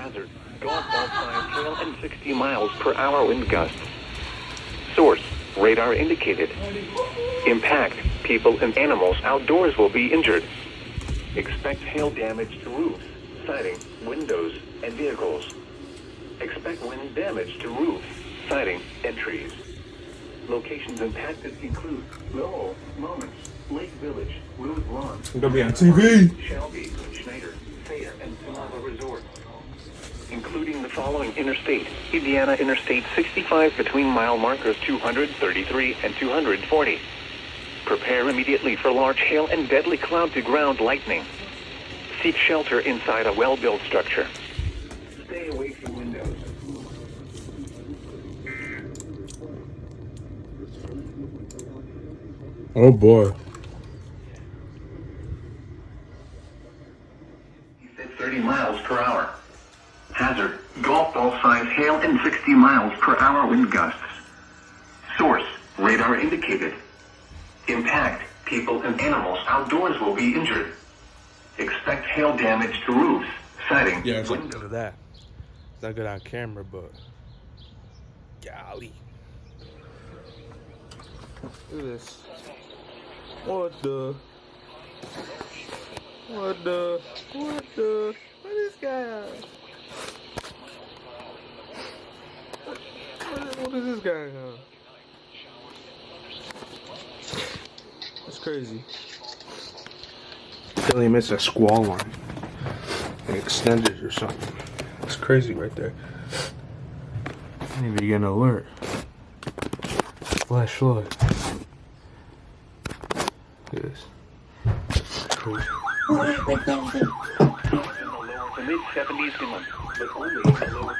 Hazard, golf ball size hail and 60 miles per hour wind gusts. Source, radar indicated. Impact, people and animals outdoors will be injured. Expect hail damage to roofs, siding, windows, and vehicles. Expect wind damage to roofs, siding, and trees. Locations impacted include Lowell, Moments, Lake Village, Root Lawn. I'm gonna be on TV. Shelby, Schneider, Thayer, and Sonoma Resort. Including the following interstate: Indiana Interstate 65 between mile markers 233 and 240. Prepare immediately for large hail and deadly cloud-to-ground lightning. Seek shelter inside a well-built structure. Stay away from windows. Oh boy. He said 30 miles per hour. Hazard, golf ball size hail and 60 miles per hour wind gusts. Source, radar indicated. Impact, people and animals outdoors will be injured. Expect hail damage to roofs, siding, Yeah, it's windows. of that. It's not good on camera, but golly. Look at this. What is this guy? What is this guy? That's crazy. Telling him it's a squall line. An extended or something. It's crazy right there. I need to get an alert. Flash flood. Look at this. Crazy. In the lower to mid-70s inland, but only in the lower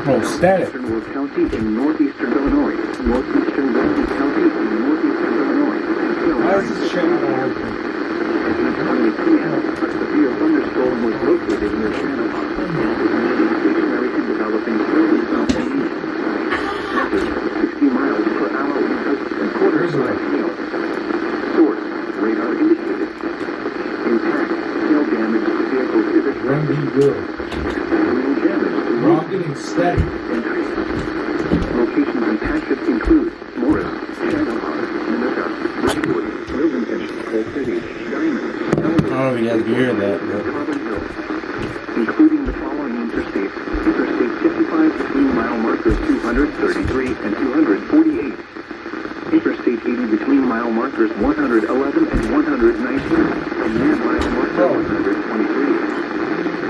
Oh, static. Western Wood County in northeastern Illinois, northeastern Weston County in northeastern Illinois. Why is this channel not working? At 8:20 p.m., a severe thunderstorm was located near Shannon and is moving stationary and developing slowly southeast. Hazard, 60 miles per hour wind gusts and quarter-size hail. Source, radar indicated. Impact, hail damage to vehicles is expected. Running good. Wind damage to We're all getting static. and trees. Locations impacted include Morris, Chicagoland, Minnesota, Ridgewood, Wilmington, Coal City, Diamond, I don't know if you guys can hear that, but Carbon Hill, including the following interstates: Interstate 55 between mile markers 233 and 248. Interstate 80 between mile markers 111 and 119, and near mile marker 123.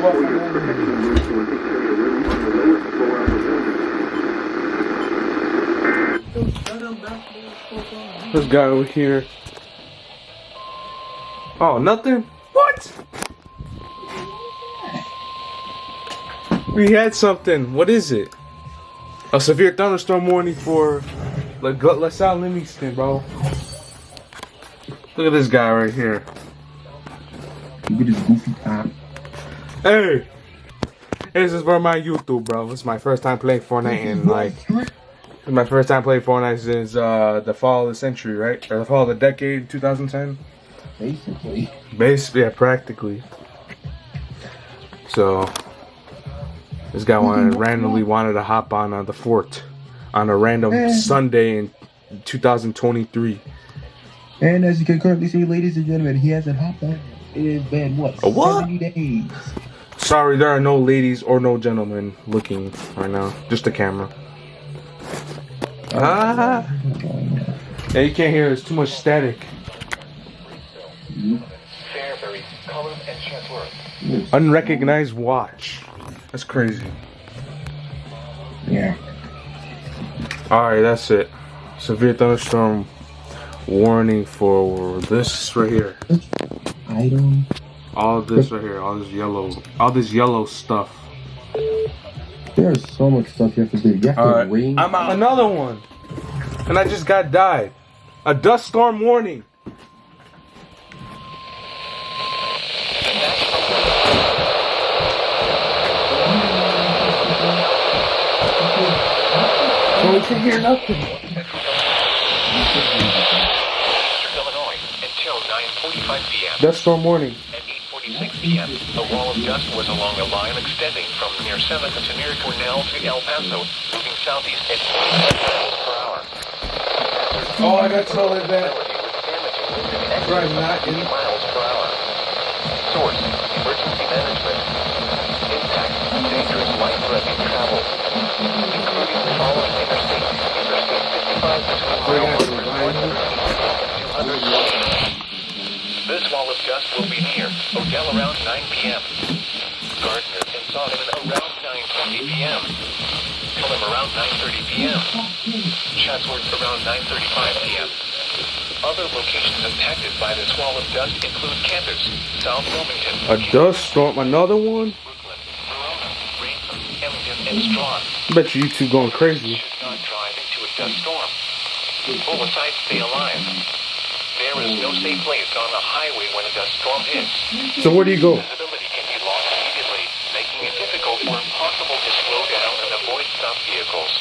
For your protection, move to an exterior room on the lowest floor of the building. this guy over here. Oh, nothing? What? We had something. What is it? A severe thunderstorm warning for LaSalle, Livingston, bro. Look at this guy right here. Look at his goofy top. Hey! This is for my YouTube, bro. It's my first time playing Fortnite and it's my first time playing Fortnite since the fall of the century, right? Or the fall of the decade, 2010. Basically. Yeah, practically. So this guy randomly wanted to hop on the fort on a random Sunday in 2023. And as you can currently see, ladies and gentlemen, he hasn't hopped on. It has been A what? 70 days. Sorry, there are no ladies or no gentlemen looking right now. Just the camera. Yeah, you can't hear. There's too much static. Fairbury, Cullum, and Chatsworth. Unrecognized watch. That's crazy. Yeah. Alright, that's it. Severe thunderstorm warning for this right here. Item. All this right here. All this yellow stuff. There's so much stuff you have to do. You have to ring. I'm out. Another one. And I just got died. A dust storm warning. Well, we can't hear nothing. Illinois until 9:45 p.m. Dust storm warning. At 8:45 9:46 p.m. A wall of dust was along a line extending from near Seneca to near Cornell to El Paso, moving southeast at 45 miles per hour. Oh, I got to tell it that. Right, not in miles per hour. Source: emergency management. Impact: dangerous, life-threatening travel, including the following interstates: Interstate 55 between mile markers 130 and 200. This wall of dust will be near Odell around 9 p.m. Gardner and Sodom around 9:20 p.m. Fulham around 9:30 p.m. Chatsworth around 9:35 p.m. Other locations impacted by this wall of dust include Candace, South Wilmington, a dust storm, another one? Brooklyn, Verona, Ransom, Emmington, and Strawn. Bet you two going crazy. Should not drive into a dust storm. Pull aside, stay alive. There is no safe place on the highway when a dust storm hits. So where do you go? Visibility can be lost immediately, making it difficult or impossible to slow down and avoid stop vehicles.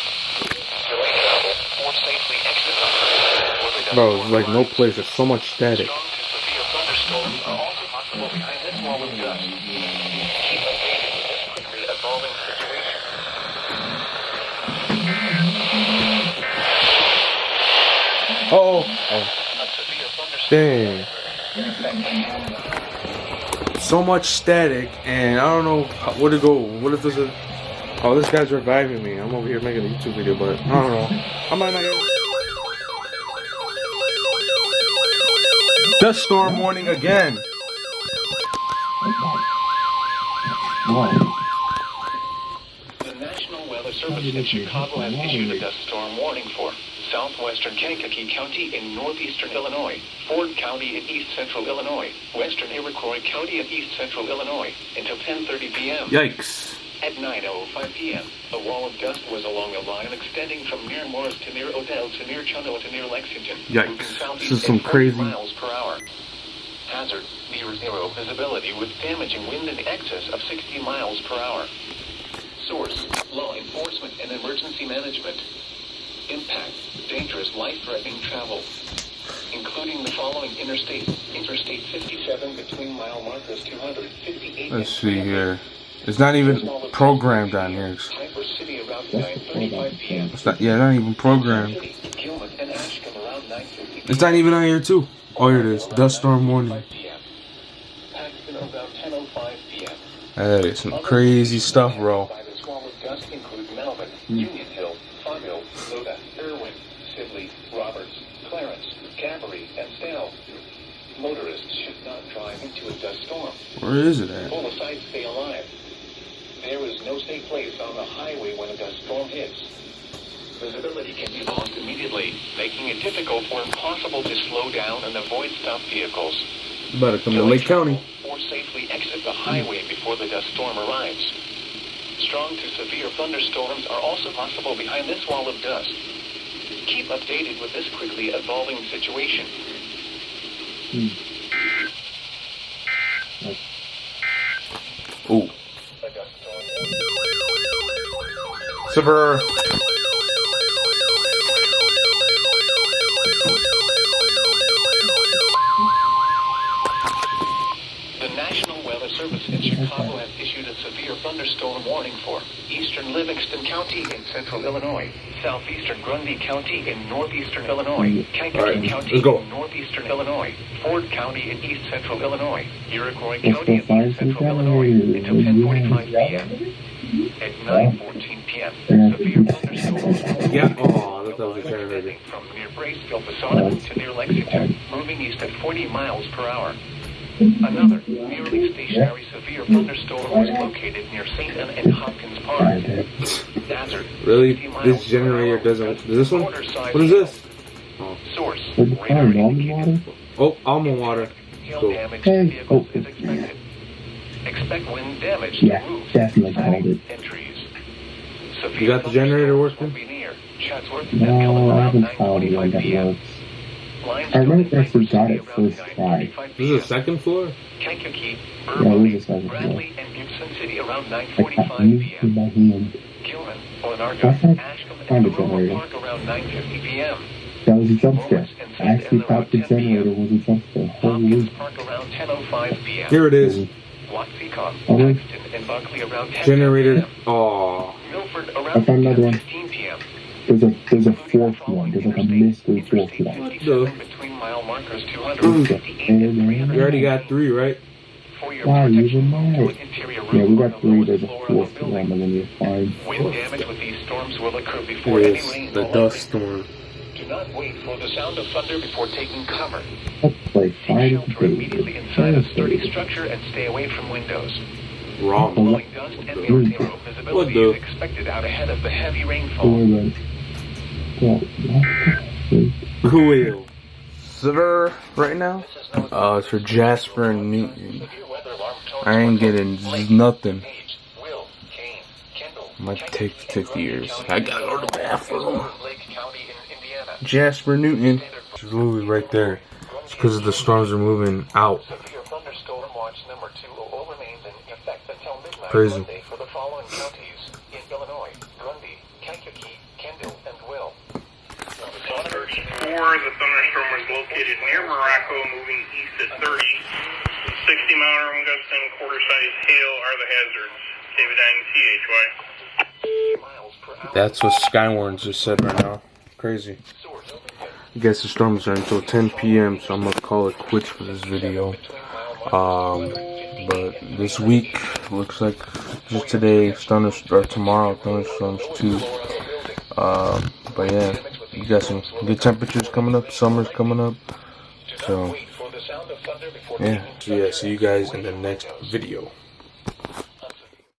Delay travel or safely exit the highway before the dust Bro, storm it's like no arrives. place. There's so much static. Strong to severe thunderstorms are also possible behind this wall of dust. Keep updated with this quickly evolving situation. Oh. A severe thunderstorm. Dang. So much static, and I don't know where to go. What if there's a... Oh, this guy's reviving me. I'm over here making a YouTube video, but I don't know. I might not get... Dust storm warning again. The National Weather Service in Chicago has issued a dust storm warning for southwestern Kankakee County in northeastern Illinois, Ford County in east central Illinois, western Iroquois County in east central Illinois, until 10:30 p.m. Yikes. At 9:05 p.m., a wall of dust was along a line extending from near Morris to near Odell to near Chunnow to near Lexington, moving Yikes. southeast This is some at 40 crazy... miles per hour. Hazard: near zero visibility with damaging wind in excess of 60 miles per hour. Source: law enforcement and emergency management. Impact: dangerous, life-threatening travel, including the following interstates: Interstate 57 between mile markers 258. Let's see here. It's not even programmed on here. Piper City around 9:35 p.m. It's not, yeah, not even programmed. Gilman and Ashcombe around 9:50 It's not even on here too. Oh, here it is. Dust storm warning. Paxton around 10:05 p.m. Hey, some crazy stuff, bro. By this wall of dust include Melvin, Union Hill, Fargo, Loda, Irwin, Sibley, Roberts, Clarence, Gabbery, and Stale. Motorists should not drive into a dust storm. Where is it at? Pull aside, stay alive. There is no safe place on the highway when a dust storm hits. Visibility can be lost immediately, making it difficult or impossible to slow down and avoid stop vehicles. Better come to Lake County. Or safely exit the highway before the dust storm arrives. Strong to severe thunderstorms are also possible behind this wall of dust. Keep updated with this quickly evolving situation. Ooh. A dust storm. Super. The National Weather Service in Chicago has issued a severe thunderstorm warning for eastern Livingston County in central Illinois, southeastern Grundy County in northeastern Illinois, Kankakee County in northeastern Illinois, Ford County in east central Illinois, Iroquois County in east central Illinois until 10:45 p.m. At 9:14 p.m., severe thunderstorms Yeah. Oh, that was a generator. from near Braceville, Boston to near Lexington, moving east at 40 miles per hour. Another nearly stationary severe thunderstorm was located near St. Anne and Hopkins Park. Hazard: Really? 50 miles This per generator hour. doesn't... Is this one? Quarter-size What is this? Source: Was it radar almond indicated. water? Oh, almond water. Hail Cool. damage Hey. to vehicles Oh. is expected. Expect wind damage to Yeah, roofs, definitely called siding, it. and trees. You got the generator working? Will be near Chatsworth and Gilman No, I around haven't found 9:45 one that p.m. works. Limestone I remember and I actually Piper got City it around first try. 9:45 This is the second floor? Kankakee, Yeah, Burbank, we just have it Bradley, and Gibson City around I 9:45 got you in p.m. my hand. Gilman, Onarga, That's not Ashcombe, kind and of Aurora generator. Park around 9:50 p.m. That was a jump scare. I actually thought the generator was a jump scare. Holy. Park around 10:05 p.m. Here it is. Waxahachie, Okay. Paxton, and Buckley around 10 Generator. p.m. Oh. Milford I around found another one. 15 p.m. There's a fourth one. There's like a mystery fourth one. What the? Between mile markers 258 and You already got 3, right? For your Wow, you protection, even know. to an interior Yeah, room we on got the 3. lowest There's a floor of the fourth building. one, and then you're fine. Wind damage with these storms will occur before any Yes, rain the will dust occur. storm. Do not wait for the sound of thunder before taking cover. That's like Seek 5 shelter days. immediately inside a sturdy structure and stay away from windows. Wrong. Blowing dust and zero visibility What the? is expected out ahead of the heavy Don't rainfall. worry about it. Well, what the freak? Wheel. Silver right now? It's for Jasper and Newton. I ain't getting nothing. Might take years. I gotta go to the bathroom. Jasper Newton. It's moving right there. It's because the storms are moving out. Thunderstorm watch number 2 will remain in effect until midnight Crazy. Monday for the following counties in Illinois: Grundy, Kankakee, Kendall, and Will. The thunderstorm was located near Morocco, moving east at 30. 60-mile wind gusts and quarter-size hail are the hazards. David THY. That's what Skywarn just said right now. Crazy. I guess the storms are until 10 p.m. so I'm gonna call it quits for this video. But this week looks like just today, or tomorrow, thunderstorms too. But yeah, you got some good temperatures coming up. Summer's coming up. So yeah, see you guys in the next video.